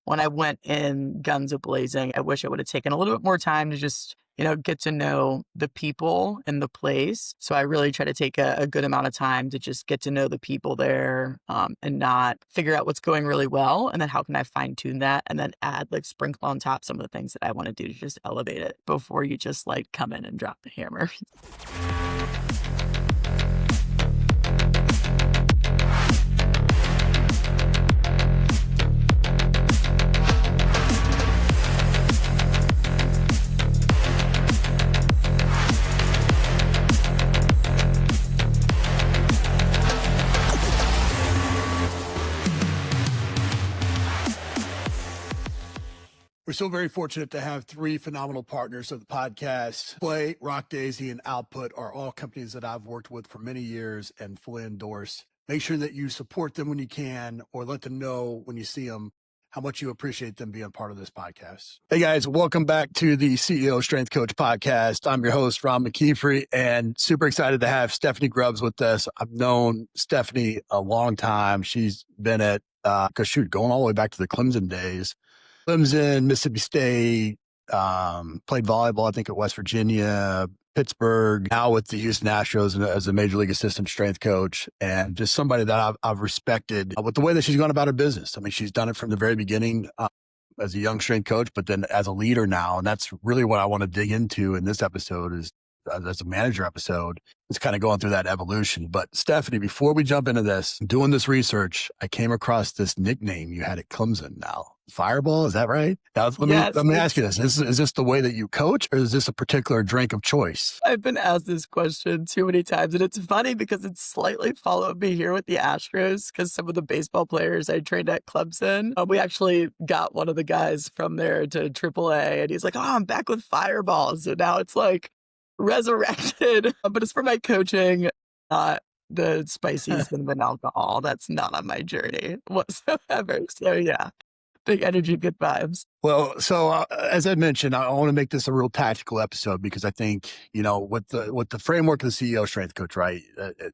when I went in guns a-blazing, I wish I would have taken a little bit more time to just, get to know the people and the place. So I really try to take a good amount of time to just get to know the people there, and not figure out what's going really well. And then how can I fine tune that and then add, like, sprinkle on top some of the things that I want to do to just elevate it before you just like come in and drop the hammer. We're so very fortunate to have three phenomenal partners of the podcast. Play, Rock Daisy, and Output are all companies that I've worked with for many years and fully endorse. Make sure that you support them when you can, or let them know when you see them how much you appreciate them being part of this podcast. Hey guys, welcome back to the CEO Strength Coach podcast. I'm your host, Ron McKeefery, and super excited to have Stephanie Grubbs with us. I've known Stephanie a long time. She's been at, going all the way back to the Clemson days. Clemson, Mississippi State, played volleyball, I think, at West Virginia, Pittsburgh, now with the Houston Astros as a major league assistant strength coach, and just somebody that I've respected with the way that she's gone about her business. I mean, she's done it from the very beginning as a young strength coach, but then as a leader now. And that's really what I want to dig into in this episode is as a manager episode, it's kind of going through that evolution. But Stephanie, before we jump into this, doing this research, I came across this nickname you had at Clemson now. Fireball, is that right? Now, let me ask you this. Is this the way that you coach, or is this a particular drink of choice? I've been asked this question too many times, and it's funny because it's slightly followed me here with the Astros, because some of the baseball players I trained at Clemson, we actually got one of the guys from there to AAA, and he's like, "Oh, I'm back with Fireball." So now it's like resurrected, but it's for my coaching, not the spicy cinnamon alcohol. That's not on my journey whatsoever. So yeah, big energy, good vibes. Well, so as I mentioned, I want to make this a real tactical episode because I think, with the framework of the CEO strength coach, right?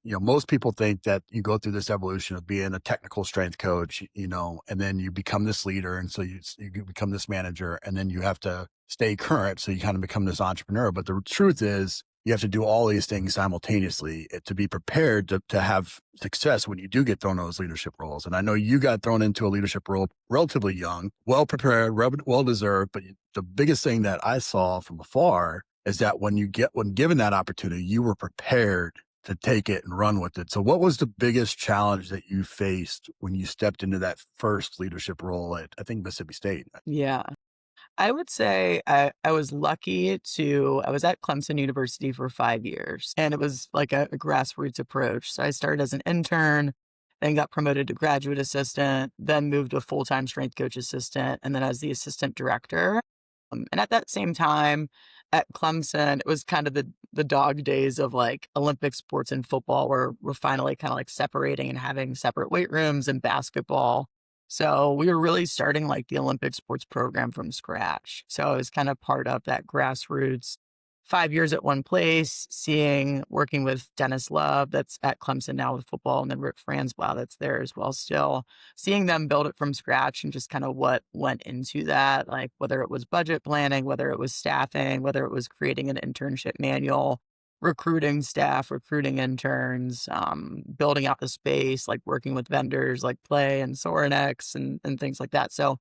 Most people think that you go through this evolution of being a technical strength coach, and then you become this leader. And so you become this manager, and then you have to stay current. So you kind of become this entrepreneur. But the truth is, you have to do all these things simultaneously to be prepared to have success when you do get thrown in those leadership roles. And I know you got thrown into a leadership role relatively young, well prepared, well deserved. But the biggest thing that I saw from afar is that when given that opportunity, you were prepared to take it and run with it. So what was the biggest challenge that you faced when you stepped into that first leadership role at, I think, Mississippi State? Yeah. I would say I was lucky I was at Clemson University for 5 years, and it was like a grassroots approach. So I started as an intern, then got promoted to graduate assistant, then moved to full-time strength coach assistant, and then as the assistant director. And at that same time at Clemson, it was kind of the dog days of like Olympic sports and football, where we're finally kind of like separating and having separate weight rooms and basketball. So we were really starting like the Olympic sports program from scratch. So I was kind of part of that grassroots 5 years at one place, working with Dennis Love, that's at Clemson now with football, and then Rick Franzblau, that's there as well still, seeing them build it from scratch and just kind of what went into that, like whether it was budget planning, whether it was staffing, whether it was creating an internship manual, recruiting staff, recruiting interns, building out the space, like working with vendors like Play and Sorinex and things like that. So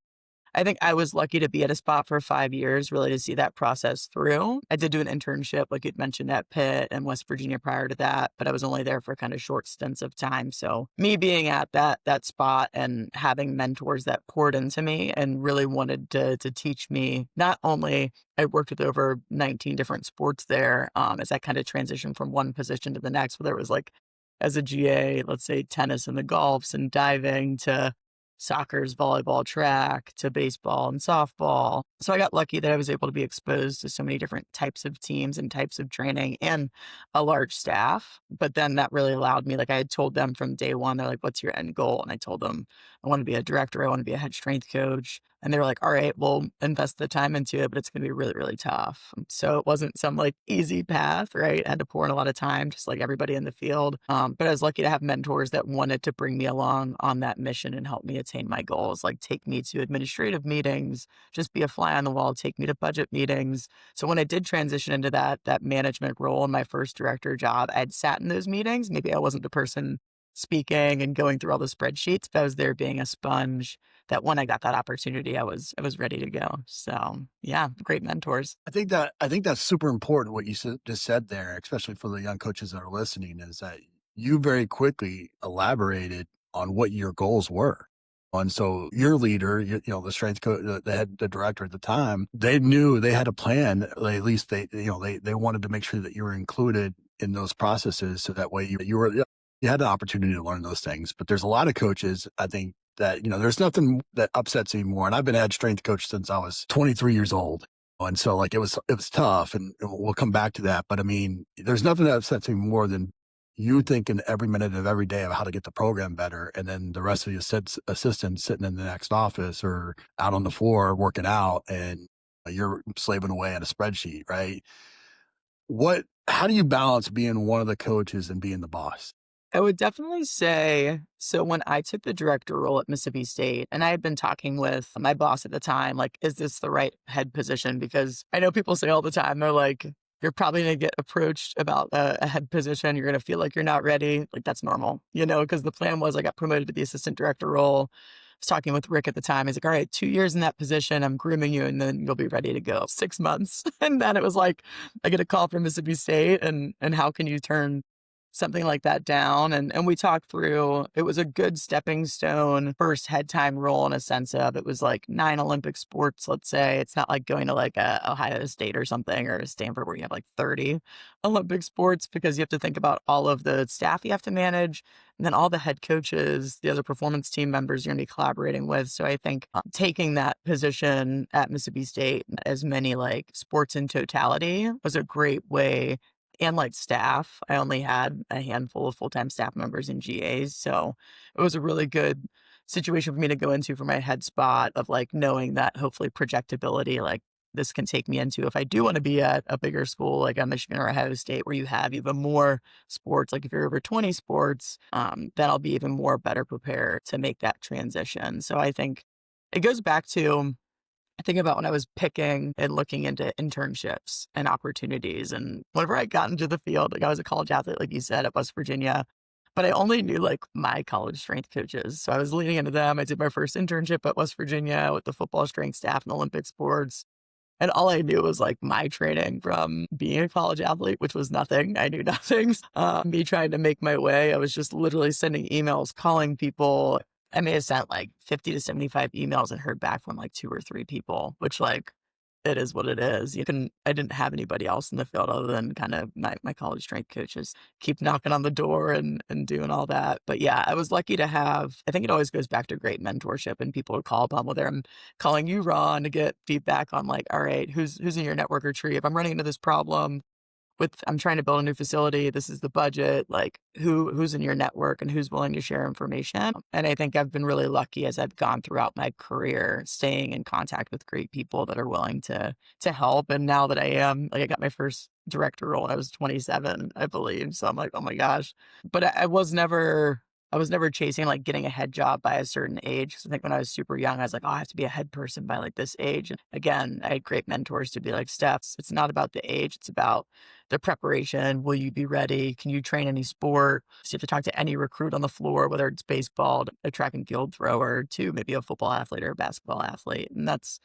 I think I was lucky to be at a spot for 5 years, really to see that process through. I did do an internship, like you'd mentioned, at Pitt and West Virginia prior to that, but I was only there for kind of short stints of time. So me being at that spot and having mentors that poured into me and really wanted to teach me, not only I worked with over 19 different sports there, as I kind of transitioned from one position to the next, whether it was like as a GA, let's say tennis and the golfs and diving, to soccer's volleyball, track, to baseball and softball. So I got lucky that I was able to be exposed to so many different types of teams and types of training and a large staff. But then that really allowed me, like I had told them from day one, they're like, "What's your end goal?" And I told them, I want to be a director. I want to be a head strength coach. And they were like, all right, we'll invest the time into it, but it's going to be really, really tough. So it wasn't some like easy path, right? I had to pour in a lot of time, just like everybody in the field. But I was lucky to have mentors that wanted to bring me along on that mission and help me attain my goals, like take me to administrative meetings, just be a fly on the wall, take me to budget meetings. So when I did transition into that management role in my first director job, I'd sat in those meetings. Maybe I wasn't the person speaking and going through all the spreadsheets, but I was there being a sponge that when I got that opportunity, I was ready to go. So yeah, great mentors. I think that's super important what you just said there, especially for the young coaches that are listening, is that you very quickly elaborated on what your goals were. And so your leader, the strength coach, the director at the time, they knew they had a plan. At least they wanted to make sure that you were included in those processes, so that way you had the opportunity to learn those things. But there's a lot of coaches, I think, that there's nothing that upsets me more. And I've been a head strength coach since I was 23 years old. And so like it was tough, and we'll come back to that. But I mean, there's nothing that upsets me more than you thinking every minute of every day of how to get the program better, and then the rest of the assistants sitting in the next office or out on the floor working out, and you're slaving away at a spreadsheet, right? How do you balance being one of the coaches and being the boss? I would definitely say so when I took the director role at Mississippi State, and I had been talking with my boss at the time, like, is this the right head position? Because I know people say all the time, they're like, you're probably going to get approached about a head position. You're going to feel like you're not ready. Like, that's normal, because the plan was I got promoted to the assistant director role. I was talking with Rick at the time. He's like, all right, 2 years in that position, I'm grooming you, and then you'll be ready to go. 6 months. And then it was like, I get a call from Mississippi State, and how can you turn something like that down? And we talked through, it was a good stepping stone first head time role in a sense of it was like 9 Olympic sports, let's say. It's not like going to like a Ohio State or something or a Stanford where you have like 30 Olympic sports, because you have to think about all of the staff you have to manage and then all the head coaches, the other performance team members you're going to be collaborating with. So I think taking that position at Mississippi State as many like sports in totality was a great way, and like staff. I only had a handful of full-time staff members and GAs. So it was a really good situation for me to go into for my head spot of like knowing that hopefully projectability, like this can take me into if I do want to be at a bigger school like a Michigan or Ohio State where you have even more sports, like if you're over 20 sports, then I'll be even more better prepared to make that transition. So I think it goes back to I think about when I was picking and looking into internships and opportunities. And whenever I got into the field, like I was a college athlete, like you said, at West Virginia, but I only knew like my college strength coaches. So I was leaning into them. I did my first internship at West Virginia with the football strength staff and Olympic sports. And all I knew was like my training from being a college athlete, which was nothing. I knew nothing. Me trying to make my way. I was just literally sending emails, calling people. I may have sent like 50 to 75 emails and heard back from like 2 or 3 people, which like it is what it is. I didn't have anybody else in the field other than kind of my college strength coaches keep knocking on the door and doing all that. But yeah, I was lucky to have, I think it always goes back to great mentorship and people to call upon, whether I'm calling you, Ron, to get feedback on like, all right, who's in your network or tree? If I'm running into this problem, I'm trying to build a new facility, this is the budget, like who's in your network and who's willing to share information. And I think I've been really lucky as I've gone throughout my career, staying in contact with great people that are willing to help. And now that I am, like I got my first director role when I was 27, I believe. So I'm like, oh my gosh. But I was never chasing like getting a head job by a certain age. 'Cause I think when I was super young, I was like, oh, I have to be a head person by like this age. And again, I had great mentors to be like, Steph, it's not about the age. It's about the preparation. Will you be ready? Can you train any sport? So you have to talk to any recruit on the floor, whether it's baseball, a track and field thrower, to maybe a football athlete or a basketball athlete. And that's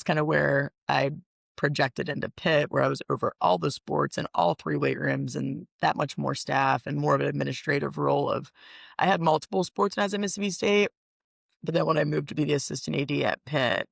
kind of where I projected into Pitt, where I was over all the sports and all 3 weight rooms and that much more staff and more of an administrative role of I had multiple sports when I was at Mississippi State, but then when I moved to be the assistant AD at Pitt,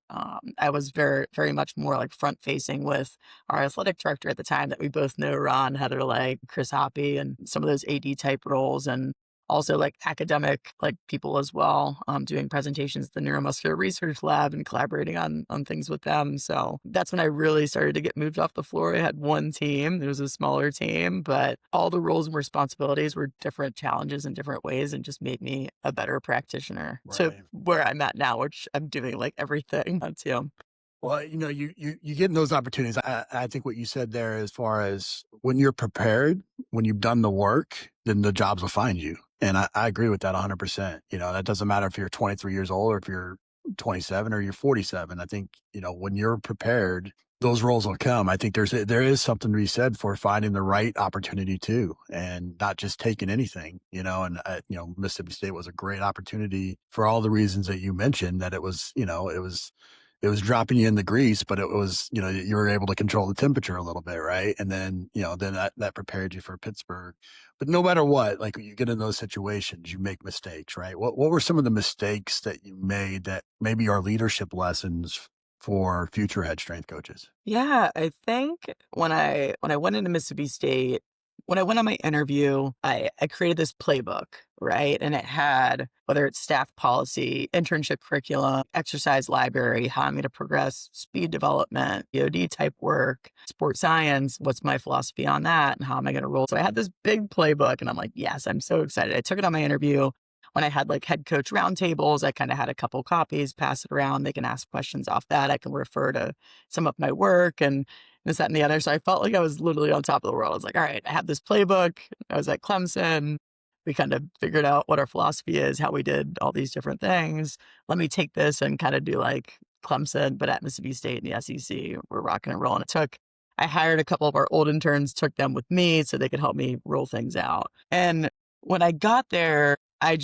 I was very, very much more like front facing with our athletic director at the time that we both know, Ron, Heather Legg, Chris Hoppy, and some of those AD type roles. And also like academic like people as well, doing presentations at the Neuromuscular Research Lab and collaborating on things with them. So that's when I really started to get moved off the floor. I had one team. It was a smaller team, but all the roles and responsibilities were different challenges in different ways and just made me a better practitioner to Right. where I'm at now, which I'm doing like everything too. Well, you get in those opportunities. I think what you said there, as far as when you're prepared, when you've done the work, then the jobs will find you. And I agree with that 100%. That doesn't matter if you're 23 years old or if you're 27 or you're 47. I think, when you're prepared, those roles will come. I think there is something to be said for finding the right opportunity too, and not just taking anything, and, Mississippi State was a great opportunity for all the reasons that you mentioned, that it was dropping you in the grease, but it was, you were able to control the temperature a little bit, right? And then, then that prepared you for Pittsburgh. But no matter what, like when you get in those situations, you make mistakes, right? What were some of the mistakes that you made that maybe are leadership lessons for future head strength coaches? Yeah, I think when I went into Mississippi State, when I went on my interview, I created this playbook, right? And it had whether it's staff policy, internship curriculum, exercise library, how I'm going to progress speed development, EOD type work, sports science, what's my philosophy on that, and how am I going to roll. So I had this big playbook, and I'm like, yes, I'm so excited. I took it on my interview. When I had like head coach roundtables, I kind of had a couple copies, pass it around. They can ask questions off that. I can refer to some of my work and this, that, and the other. So I felt like I was literally on top of the world. I was like, all right, I have this playbook. I was at Clemson. We kind of figured out what our philosophy is, how we did all these different things. Let me take this and kind of do like Clemson, but at Mississippi State and the SEC. We're rocking and rolling. I hired a couple of our old interns, took them with me so they could help me roll things out. And when I got there, I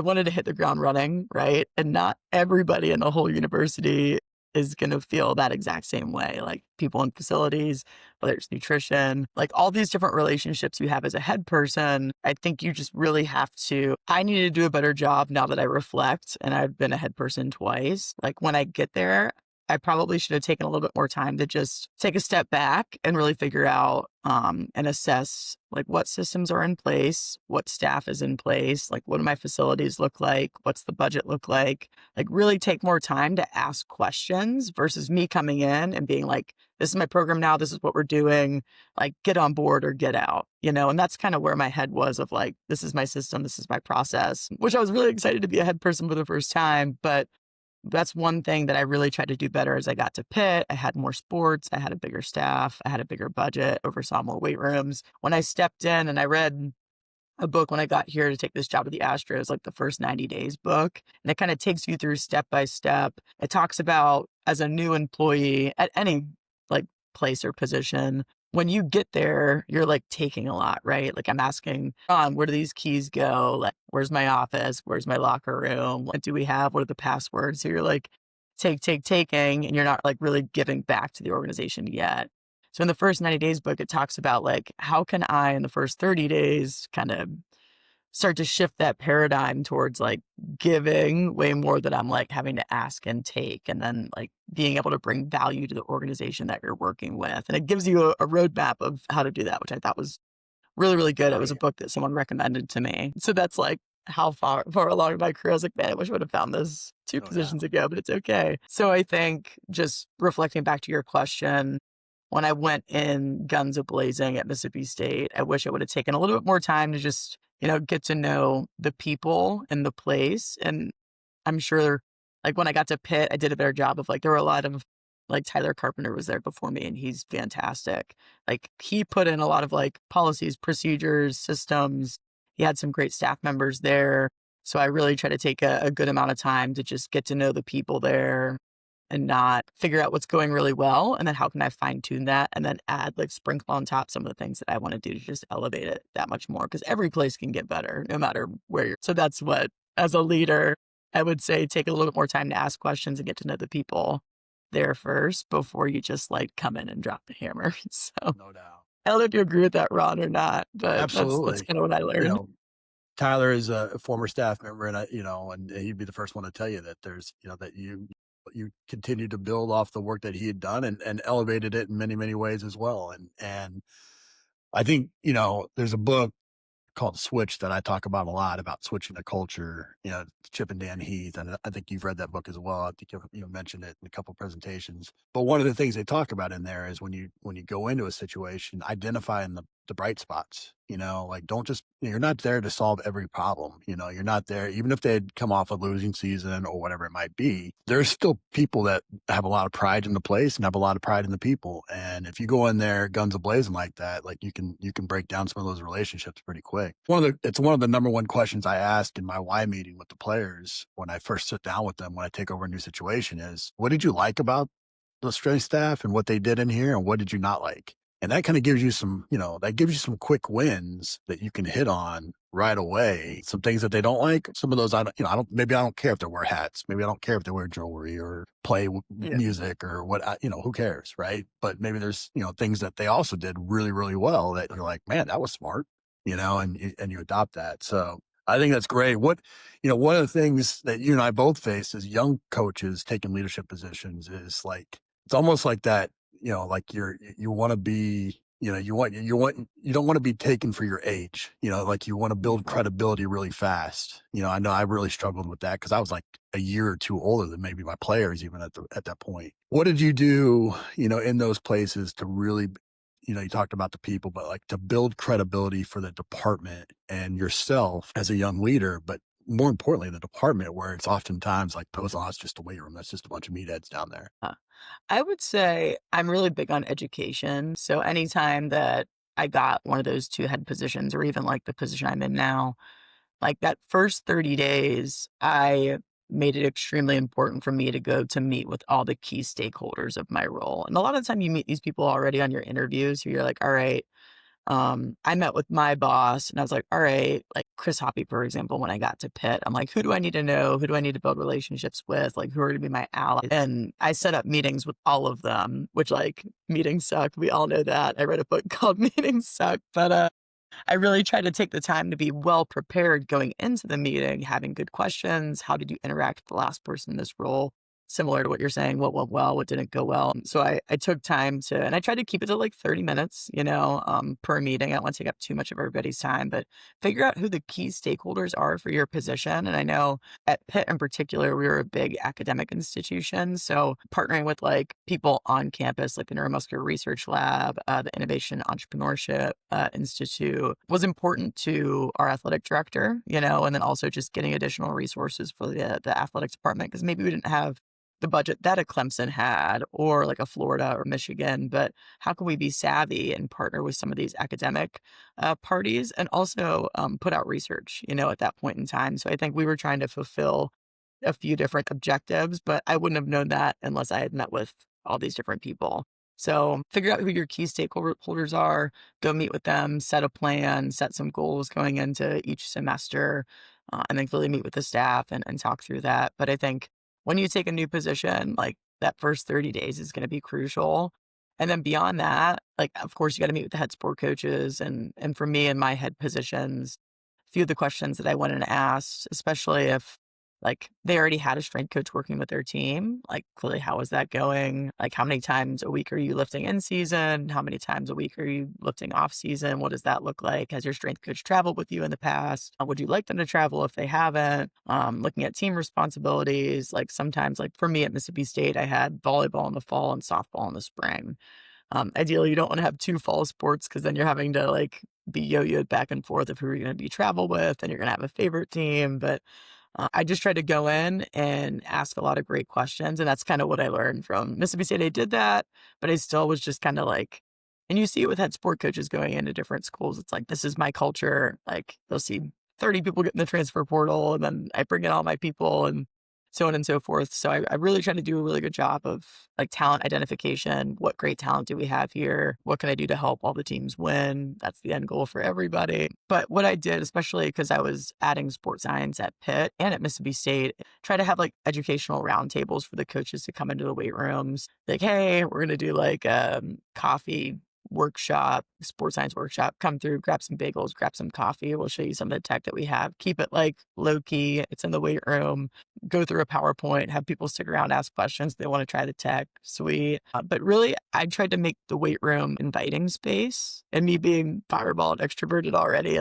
wanted to hit the ground running, right? And not everybody in the whole university is going to feel that exact same way. Like people in facilities, whether it's nutrition, like all these different relationships you have as a head person. I think you just really have to. I need to do a better job now that I reflect, and I've been a head person twice. Like when I get there, I probably should have taken a little bit more time to just take a step back and really figure out and assess like what systems are in place, what staff is in place, like what do my facilities look like, what's the budget look like really take more time to ask questions versus me coming in and being like, this is my program now, this is what we're doing, like get on board or get out, and that's kind of where my head was of like, this is my system, this is my process, which I was really excited to be a head person for the first time, but that's one thing that I really tried to do better as I got to Pitt. I had more sports. I had a bigger staff. I had a bigger budget, oversaw more weight rooms. When I stepped in and I read a book when I got here to take this job at the Astros, like the first 90 days book, and it kind of takes you through step by step. It talks about as a new employee at any like place or position, when you get there, you're like taking a lot, right? Like I'm asking, where do these keys go? Like, where's my office? Where's my locker room? What do we have? What are the passwords? So you're like taking, and you're not like really giving back to the organization yet. So in the first 90 days book, it talks about like, how can I in the first 30 days kind of start to shift that paradigm towards like giving way more than I'm like having to ask and take, and then like being able to bring value to the organization that you're working with. And it gives you a roadmap of how to do that, which I thought was really, really good. It was a Right. book that someone recommended to me. So that's like how far along in my career I was like, man, I wish I would have found this two No doubt. positions ago, but it's okay. So I think just reflecting back to your question, when I went in guns a-blazing at Mississippi State, I wish I would have taken a little bit more time to just, get to know the people and the place. And I'm sure, like, when I got to Pitt, I did a better job of, like, there were a lot of like, Tyler Carpenter was there before me, and he's fantastic. Like, he put in a lot of, like, policies, procedures, systems. He had some great staff members there. So I really try to take a good amount of time to just get to know the people there and not figure out what's going really well, and then how can I fine tune that and then add, like, sprinkle on top some of the things that I wanna do to just elevate it that much more. Because every place can get better no matter where you're. So that's what, as a leader, I would say take a little bit more time to ask questions and get to know the people there first before you just, like, come in and drop the hammer. So, No doubt. I don't know if you agree with that, Ron, or not, but that's Absolutely. kinda what I You learned. know, Tyler is a former staff member, and and he'd be the first one to tell you that that you continue to build off the work that he had done, and elevated it in many, many ways as well. And I think, there's a book called Switch that I talk about a lot about switching the culture, Chip and Dan Heath. And I think you've read that book as well. I think you mentioned it in a couple of presentations. But one of the things they talk about in there is when you go into a situation, identifying the bright spots, like don't just, you're not there to solve every problem. You're not there, even if they'd come off a losing season or whatever it might be, there's still people that have a lot of pride in the place and have a lot of pride in the people. And if you go in there guns a-blazing like that, like you can break down some of those relationships pretty quick. It's one of the number one questions I ask in my why meeting with the players when I first sit down with them, when I take over a new situation is, what did you like about the strength staff and what they did in here? And what did you not like? And that kind of gives you that gives you some quick wins that you can hit on right away. Some things that they don't like, some of those maybe I don't care if they wear hats. Maybe I don't care if they wear jewelry or play Yeah. music or who cares, right? But maybe there's, things that they also did really, really well that you're like, man, that was smart, and you adopt that. So I think that's great. One of the things that you and I both face as young coaches taking leadership positions is like, it's almost like that, like you want to be, you don't want to be taken for your age, like you want to build credibility really fast. I know I really struggled with that because I was like a year or two older than maybe my players, even at that point. What did you do, in those places to really, you talked about the people, but like to build credibility for the department and yourself as a young leader, but more importantly, the department where it's oftentimes like, oh, that's just a weight room. That's just a bunch of meatheads down there. I would say I'm really big on education. So anytime that I got one of those two head positions or even like the position I'm in now, like that first 30 days, I made it extremely important for me to go to meet with all the key stakeholders of my role. And a lot of the time you meet these people already on your interviews who you're like, all right, I met with my boss and I was like, all right, like Chris Hoppy, for example, when I got to Pitt, I'm like, who do I need to know? Who do I need to build relationships with? Like, who are going to be my allies? And I set up meetings with all of them, which like meetings suck. We all know that. I read a book called Meetings Suck, but I really try to take the time to be well prepared going into the meeting, having good questions. How did you interact with the last person in this role? Similar to what you're saying, what went well, what didn't go well. So I took time and I tried to keep it to like 30 minutes, per meeting. I don't want to take up too much of everybody's time, but figure out who the key stakeholders are for your position. And I know at Pitt in particular, we were a big academic institution. So partnering with like people on campus, like the Neuromuscular Research Lab, the Innovation Entrepreneurship Institute was important to our athletic director, and then also just getting additional resources for the athletics department because maybe we didn't have the budget that a Clemson had or like a Florida or Michigan, but how can we be savvy and partner with some of these academic parties and also put out research, at that point in time. So I think we were trying to fulfill a few different objectives, but I wouldn't have known that unless I had met with all these different people. So figure out who your key stakeholders are, go meet with them, set a plan, set some goals going into each semester, and then really meet with the staff and talk through that. But I think when you take a new position, like that first 30 days is going to be crucial. And then beyond that, like, of course, you got to meet with the head sport coaches. And for me in my head positions, a few of the questions that I went and asked, especially if like they already had a strength coach working with their team, like clearly how is that going? Like how many times a week are you lifting in season? How many times a week are you lifting off season? What does that look like? Has your strength coach traveled with you in the past? Would you like them to travel if they haven't? Looking at team responsibilities, like sometimes like for me at Mississippi State, I had volleyball in the fall and softball in the spring. Ideally, you don't want to have two fall sports because then you're having to like be yo-yoed back and forth of who you're going to be travel with and you're going to have a favorite team. But I just tried to go in and ask a lot of great questions, and that's kind of what I learned from Mississippi State. I did that, but I still was just kind of like, and you see it with head sport coaches going into different schools. It's like, this is my culture. Like they'll see 30 people get in the transfer portal, and then I bring in all my people and so on and so forth. So I really try to do a really good job of like talent identification. What great talent do we have here? What can I do to help all the teams win? That's the end goal for everybody. But what I did, especially because I was adding sports science at Pitt and at Mississippi State, try to have like educational roundtables for the coaches to come into the weight rooms. Like, hey, we're going to do like coffee workshop, sports science workshop, come through, grab some bagels, grab some coffee. We'll show you some of the tech that we have. Keep it like low key. It's in the weight room. Go through a PowerPoint, have people stick around, ask questions. They want to try the tech. Sweet. But really, I tried to make the weight room inviting space and me being fireball and extroverted already.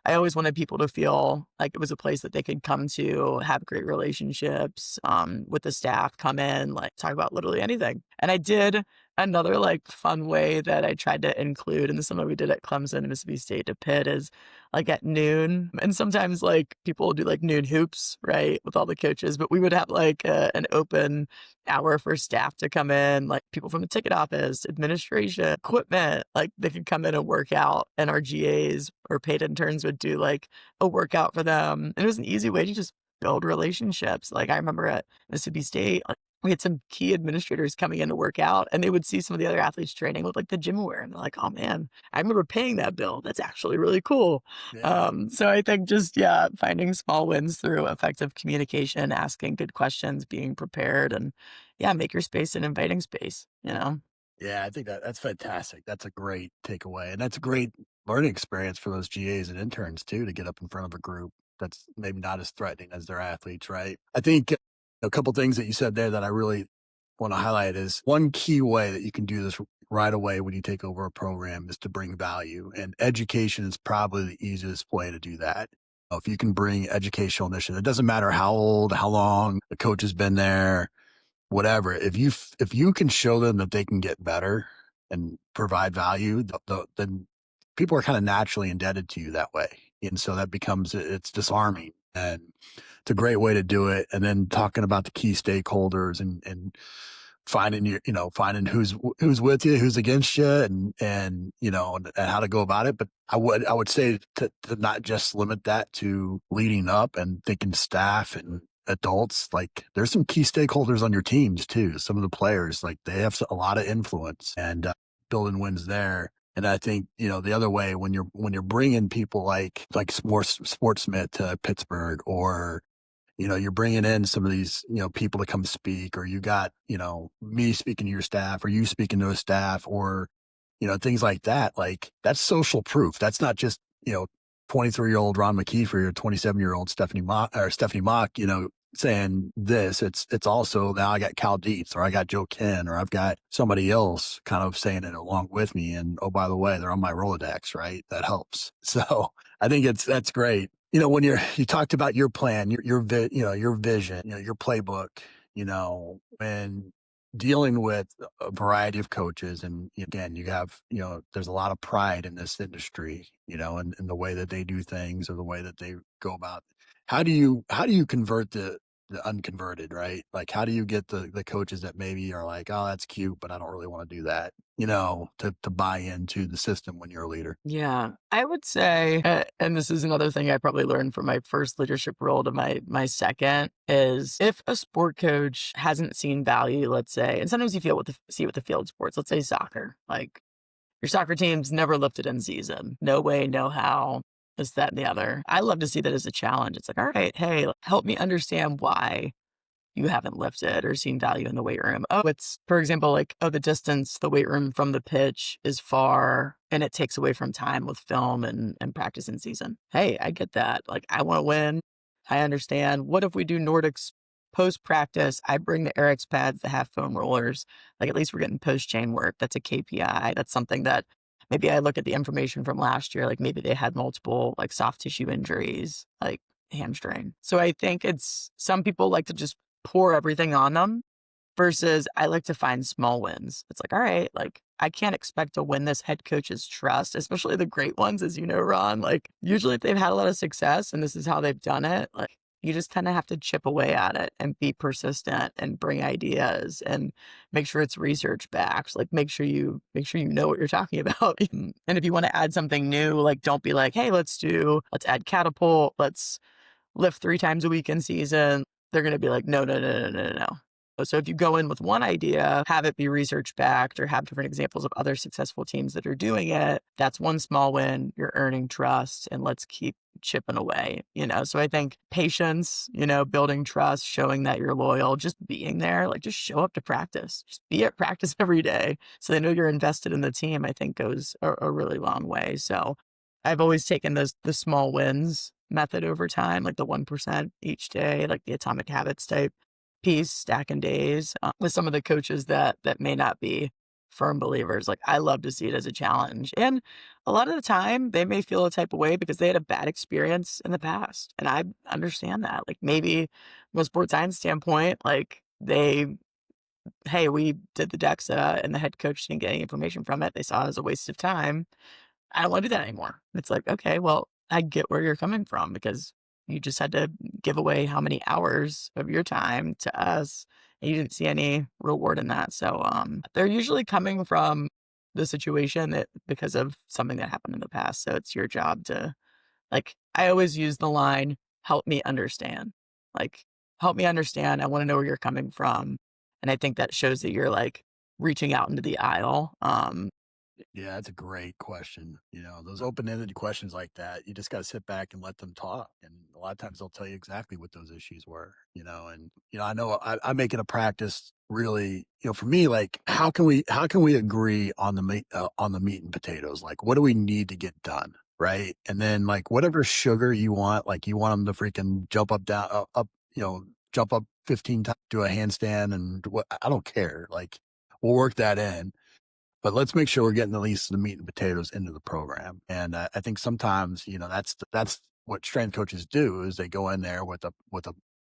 I always wanted people to feel like it was a place that they could come to, have great relationships, with the staff, come in, like, talk about literally anything. And I did another, like, fun way that I tried to include, and this is something we did at Clemson, Mississippi State to Pitt is, like, at noon and sometimes, like, people will do, like, noon hoops, right, with all the coaches, but we would have, like, an open hour for staff to come in, like, people from the ticket office, administration, equipment, like, they could come in and work out, and our GAs or paid interns would do, like, a workout for them, and it was an easy way to just build relationships. Like, I remember at Mississippi State, like, we had some key administrators coming in to work out, and they would see some of the other athletes training with, like, the gym wear, and they're like, "Oh, man, I remember paying that bill. That's actually really cool." Yeah. So I think just, yeah, finding small wins through effective communication, asking good questions, being prepared, and, yeah, make your space an inviting space, you know? Yeah, I think that's fantastic. That's a great takeaway, and that's a great learning experience for those GAs and interns too, to get up in front of a group that's maybe not as threatening as their athletes, right? I think a couple things that you said there that I really want to highlight is one key way that you can do this right away when you take over a program is to bring value, and education is probably the easiest way to do that. If you can bring educational initiative, it doesn't matter how old, how long the coach has been there, whatever. If you can show them that they can get better and provide value, then people are kind of naturally indebted to you that way, and so that becomes it's disarming, and it's a great way to do it. And then talking about the key stakeholders and finding finding who's with you, who's against you, and how to go about it. But I would say to not just limit that to leading up and thinking staff and adults. Like, there's some key stakeholders on your teams too. Some of the players, like, they have a lot of influence, and building wins there. And I think, the other way, when you're bringing people like Sportsmith to Pittsburgh, or you're bringing in some of these, people to come speak, or you got, me speaking to your staff, or you speaking to a staff, or, things like that. Like, that's social proof. That's not just, 23-year-old Ron McKeefery or 27-year-old Stephanie Mock, saying this. It's also, now I got Cal Dietz, or I got Joe Ken, or I've got somebody else kind of saying it along with me. And, oh, by the way, they're on my Rolodex, right? That helps. So I think that's great. When you talked about your plan, your vision, your playbook, when dealing with a variety of coaches, and again, you have, there's a lot of pride in this industry, in the way that they do things, or the way that they go about. How do you convert the unconverted, right? Like, how do you get the coaches that maybe are like, oh, that's cute, but I don't really want to do that, to buy into the system when you're a leader? Yeah, I would say, and this is another thing I probably learned from my first leadership role to my second, is if a sport coach hasn't seen value, let's say, and sometimes you see with the field sports, let's say soccer, like your soccer team's never lifted in season, no way, no how, this, that, and the other. I love to see that as a challenge. It's like, all right, hey, help me understand why you haven't lifted or seen value in the weight room. Oh, it's, for example, like, oh, the distance, the weight room from the pitch is far and it takes away from time with film and practice in season. Hey, I get that. Like, I want to win. I understand. What if we do Nordics post practice? I bring the Eric's pads, the half foam rollers. Like, at least we're getting post chain work. That's a KPI. That's something that maybe I look at the information from last year. Like, maybe they had multiple, like, soft tissue injuries, like hamstring. So I think it's, some people like to just pour everything on them, versus I like to find small wins. It's like, all right, like, I can't expect to win this head coach's trust, especially the great ones, as you know, Ron. Like, usually if they've had a lot of success and this is how they've done it, like, you just kind of have to chip away at it and be persistent and bring ideas and make sure it's research backed. Like, make sure you know what you're talking about. And if you want to add something new, like, don't be like, hey, let's add catapult, let's lift 3 times a week in season. They're gonna be like, "No, no, no, no, no, no, no." So if you go in with one idea, have it be research backed or have different examples of other successful teams that are doing it, that's one small win, you're earning trust, and let's keep chipping away. So I think patience, building trust, showing that you're loyal, just being there, like, just show up to practice. Just be at practice every day so they know you're invested in the team, I think goes a really long way. So I've always taken the small wins method over time, like the 1% each day, like the atomic habits type piece, stacking days, with some of the coaches that may not be firm believers. Like, I love to see it as a challenge. And a lot of the time they may feel a type of way because they had a bad experience in the past. And I understand that. Like maybe from a sports science standpoint, like hey, we did the DEXA and the head coach didn't get any information from it. They saw it as a waste of time. I don't wanna do that anymore. It's like, okay, well, I get where you're coming from because you just had to give away how many hours of your time to us, and you didn't see any reward in that. So, they're usually coming from the situation that because of something that happened in the past. So it's your job to like, I always use the line, "Help me understand." Like, "Help me understand, I wanna know where you're coming from." And I think that shows that you're, like, reaching out into the aisle, Yeah, that's a great question. Those open-ended questions like that, you just got to sit back and let them talk. And a lot of times they'll tell you exactly what those issues were, and I know I make it a practice really, for me, like how can we agree on the meat and potatoes? Like what do we need to get done? Right. And then like whatever sugar you want, like you want them to freaking jump up, down, up, jump up 15 times, do a handstand and what, I don't care. Like we'll work that in, but let's make sure we're getting at least the meat and potatoes into the program. And I think sometimes, that's what strength coaches do is they go in there with a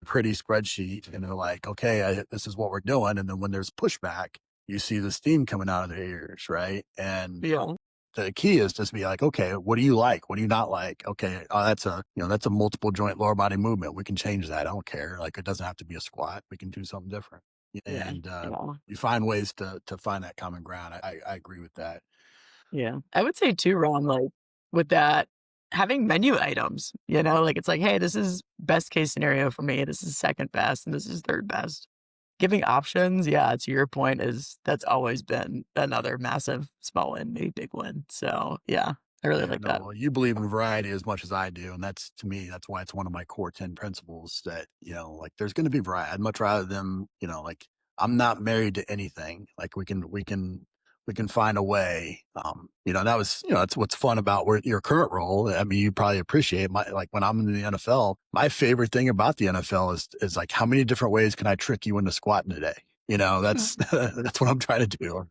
pretty spreadsheet and they're like, okay, this is what we're doing. And then when there's pushback, you see the steam coming out of their ears, right? And yeah. the key is just be like, okay, what do you like? What do you not like? Okay, that's a multiple joint lower body movement. We can change that. I don't care. Like it doesn't have to be a squat. We can do something different. Yeah, And yeah, you find ways to find that common ground. I agree with that. yeah. I would say too, Ron, like, with that, having menu items, like, it's like, "Hey, this is best case scenario for me, this is second best, and this is third best." Giving options, yeah, to your point, is that's always been another massive small win, maybe big win. So, yeah, I really Yeah, like no, that. well, you believe in variety as much as I do, and that's to me, that's why it's one of my core 10 principles that, like there's going to be variety. I'd much rather them, like I'm not married to anything. Like we can find a way. That was, that's what's fun about your current role. I mean, you probably appreciate like when I'm in the NFL, my favorite thing about the NFL is like how many different ways can I trick you into squatting today? That's that's what I'm trying to do.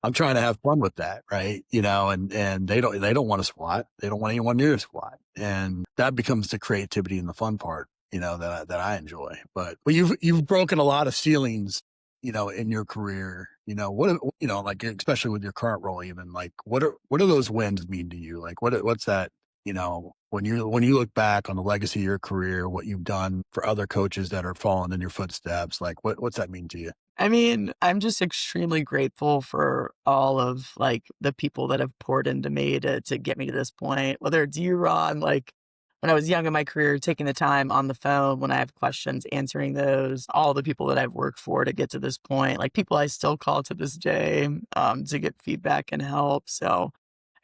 I'm trying to have fun with that, right? And they don't want to squat. They don't want anyone near a squat. And that becomes the creativity and the fun part, that I enjoy. But you've broken a lot of ceilings, in your career. Like especially with your current role even, like what do those wins mean to you? Like what's that, when you look back on the legacy of your career, what you've done for other coaches that are following in your footsteps, like what's that mean to you? I mean, I'm just extremely grateful for all of, like, the people that have poured into me to get me to this point, whether it's you, Ron, like, when I was young in my career, taking the time on the phone when I have questions, answering those, all the people that I've worked for to get to this point, like, people I still call to this day, to get feedback and help. So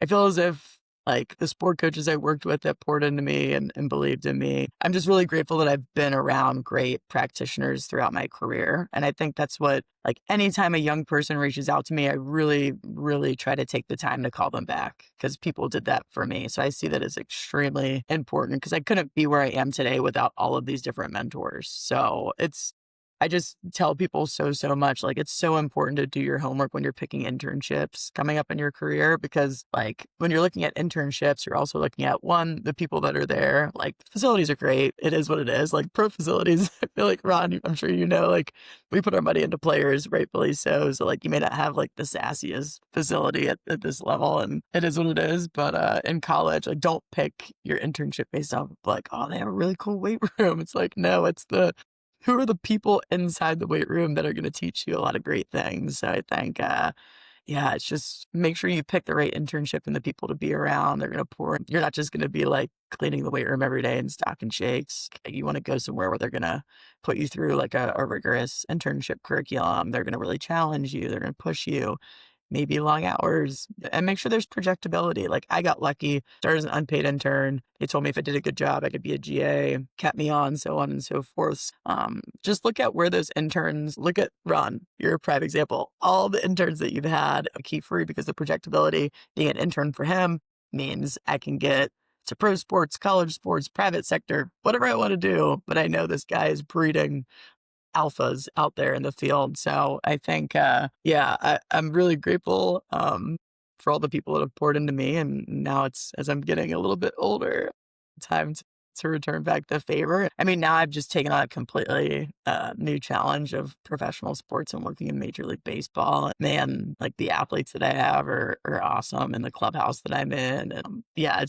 I feel as if like the sport coaches I worked with that poured into me and believed in me. I'm just really grateful that I've been around great practitioners throughout my career. And I think that's what, like, anytime a young person reaches out to me, I really, really try to take the time to call them back because people did that for me. So I see that as extremely important because I couldn't be where I am today without all of these different mentors. So I just tell people so much. Like, it's so important to do your homework when you're picking internships coming up in your career because, like, when you're looking at internships, you're also looking at one, the people that are there. Like, the facilities are great. It is what it is. Like, pro facilities, I feel like, Ron, I'm sure like, we put our money into players, rightfully so. So, like, you may not have, like, the sassiest facility at this level, and it is what it is. But in college, like, don't pick your internship based off of, like, oh, they have a really cool weight room. It's like, no, it's the who are the people inside the weight room that are gonna teach you a lot of great things? So I think, yeah, it's just make sure you pick the right internship and the people to be around. They're gonna pour you're not just gonna be, like, cleaning the weight room every day and stocking shakes. You wanna go somewhere where they're gonna put you through, like, a rigorous internship curriculum. They're gonna really challenge you. They're gonna push you. Maybe long hours, and make sure there's projectability. Like, I got lucky, started as an unpaid intern. They told me if I did a good job, I could be a GA, kept me on and so forth. Just look at where those interns look at Ron, you're a prime example. All the interns that you've had, McKeefery, because the projectability, being an intern for him means I can get to pro sports, college sports, private sector, whatever I want to do. But I know this guy is breeding alphas out there in the field. So I think, yeah, I'm really grateful. for all the people that have poured into me. And now it's, as I'm getting a little bit older, time to return back the favor. I mean, now I've just taken on a completely new challenge of professional sports and working in Major League Baseball. Man, like the athletes that I have are awesome in the clubhouse that I'm in. And yeah,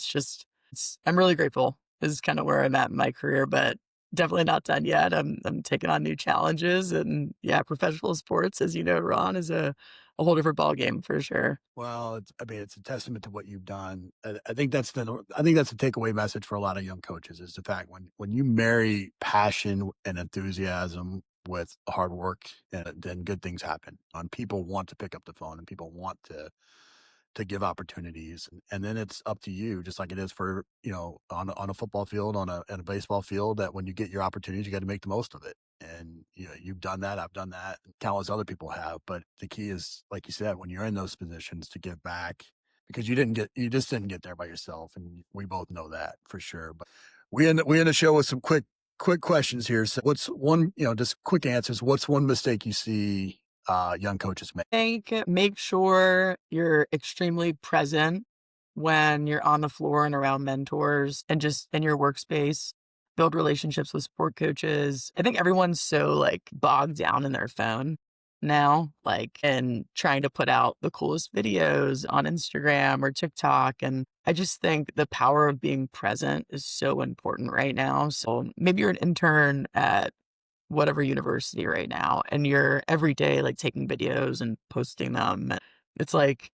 I'm really grateful. This is kind of where I'm at in my career, but definitely not done yet. I'm taking on new challenges, and yeah, professional sports, as you know, Ron, is a whole different ballgame for sure. Well, I mean, it's a testament to what you've done. I think I think that's the takeaway message for a lot of young coaches is the fact when you marry passion and enthusiasm with hard work, then good things happen. And people want to pick up the phone and people want to give opportunities. And then it's up to you, just like it is for, on a football field, on a baseball field, that when you get your opportunities, you got to make the most of it. And you've done that, I've done that, and countless other people have. But the key is, like you said, when you're in those positions to give back because you just didn't get there by yourself. And we both know that for sure. But we end the show with some quick questions here. So what's one, just quick answers. What's one mistake you see young coaches make? Think make sure you're extremely present when you're on the floor and around mentors and just in your workspace. Build relationships with sport coaches. I think everyone's so like bogged down in their phone now, like, and trying to put out the coolest videos on Instagram or TikTok. And I just think the power of being present is so important right now. So maybe you're an intern at whatever university right now, and you're every day like taking videos and posting them. It's like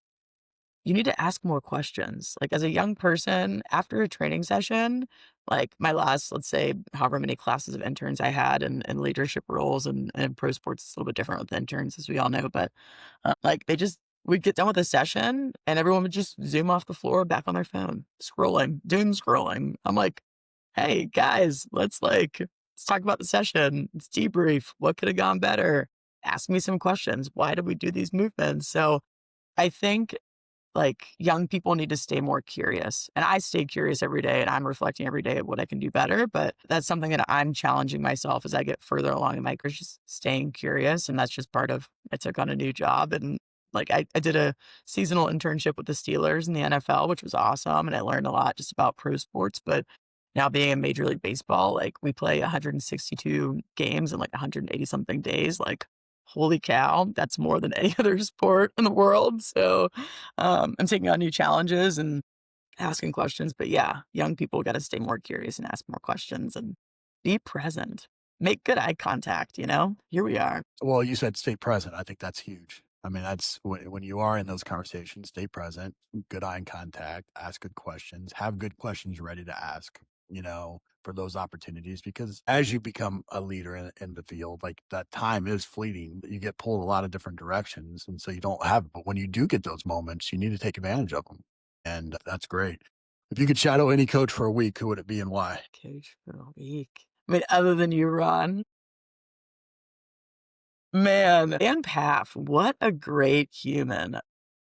you need to ask more questions. Like as a young person, after a training session, like my last, let's say, however many classes of interns I had and leadership roles and pro sports, it's a little bit different with interns, as we all know. But like we'd get done with the session and everyone would just zoom off the floor back on their phone, scrolling, doom scrolling. I'm like, hey guys, let's talk about the session. Let's debrief. What could have gone better? Ask me some questions. Why did we do these movements? So I think like young people need to stay more curious. And I stay curious every day and I'm reflecting every day of what I can do better. But that's something that I'm challenging myself as I get further along in my career, just staying curious. And that's just part of I took on a new job. And like I did a seasonal internship with the Steelers in the NFL, which was awesome. And I learned a lot just about pro sports. But now being in Major League Baseball, like we play 162 games in like 180 something days. Like holy cow, that's more than any other sport in the world. So I'm taking on new challenges and asking questions. But yeah, young people got to stay more curious and ask more questions and be present. Make good eye contact, Here we are. Well, you said stay present. I think that's huge. I mean, that's when you are in those conversations, stay present, good eye contact, ask good questions, have good questions ready to ask, for those opportunities. Because as you become a leader in the field, like that time is fleeting. You get pulled a lot of different directions. And so you don't have, but when you do get those moments, you need to take advantage of them. And that's great. If you could shadow any coach for a week, who would it be and why? Coach for a week. I mean, other than you, Ron, man, and Path, what a great human.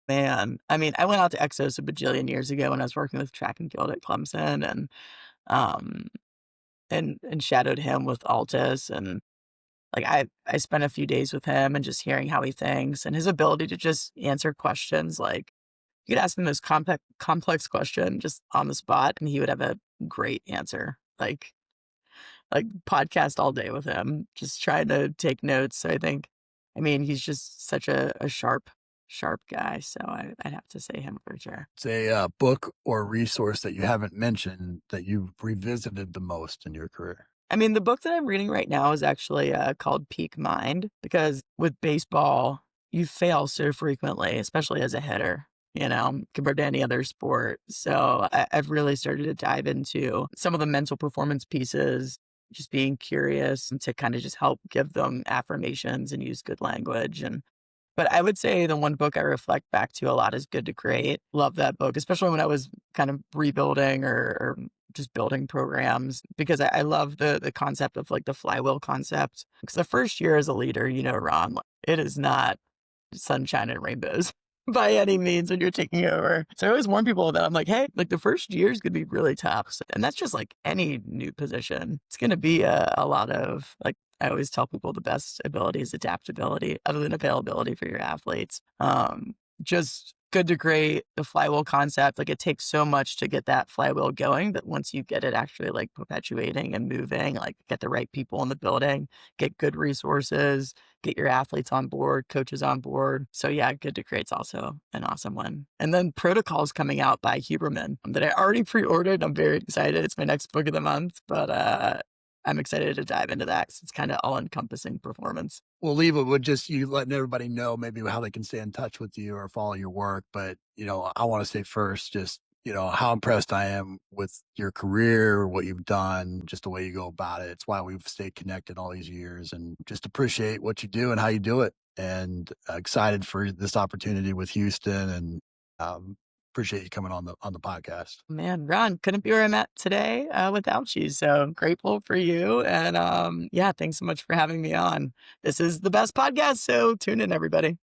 Man, I mean, I went out to Exos a bajillion years ago when I was working with track and field at Clemson um, and shadowed him with Altus. And like, I spent a few days with him and just hearing how he thinks and his ability to just answer questions. Like, you could ask him this complex question just on the spot, and he would have a great answer. Like podcast all day with him, just trying to take notes. So I mean, he's just such a sharp guy. So I'd have to say him for sure. It's a book or resource that you haven't mentioned that you've revisited the most in your career. I mean, the book that I'm reading right now is actually called Peak Mind, because with baseball, you fail so frequently, especially as a hitter, compared to any other sport. So I've really started to dive into some of the mental performance pieces, just being curious and to kind of just help give them affirmations and use good language. But I would say the one book I reflect back to a lot is Good to Great. Love that book, especially when I was kind of rebuilding or just building programs, because I love the concept of like the flywheel concept. Because the first year as a leader, Ron, like, it is not sunshine and rainbows by any means when you're taking over. So I always warn people that I'm like, hey, like the first year is going to be really tough. And that's just like any new position. It's going to be a lot of like, I always tell people the best ability is adaptability other than availability for your athletes. Just good to great, the flywheel concept, like, it takes so much to get that flywheel going, but once you get it actually, like, perpetuating and moving, like, get the right people in the building, get good resources, get your athletes on board, coaches on board. So, yeah, Good to Great's also an awesome one. And then Protocols coming out by Huberman that I already pre-ordered. I'm very excited. It's my next book of the month, but, I'm excited to dive into that 'cause it's kinda all-encompassing performance. We'll leave it with just you letting everybody know maybe how they can stay in touch with you or follow your work. But, I want to say first, just, how impressed I am with your career, what you've done, just the way you go about it. It's why we've stayed connected all these years and just appreciate what you do and how you do it. And excited for this opportunity with Houston and appreciate you coming on the podcast. Man, Ron, couldn't be where I'm at today, without you, so I'm grateful for you, and, yeah, thanks so much for having me on. This is the best podcast, so tune in, everybody.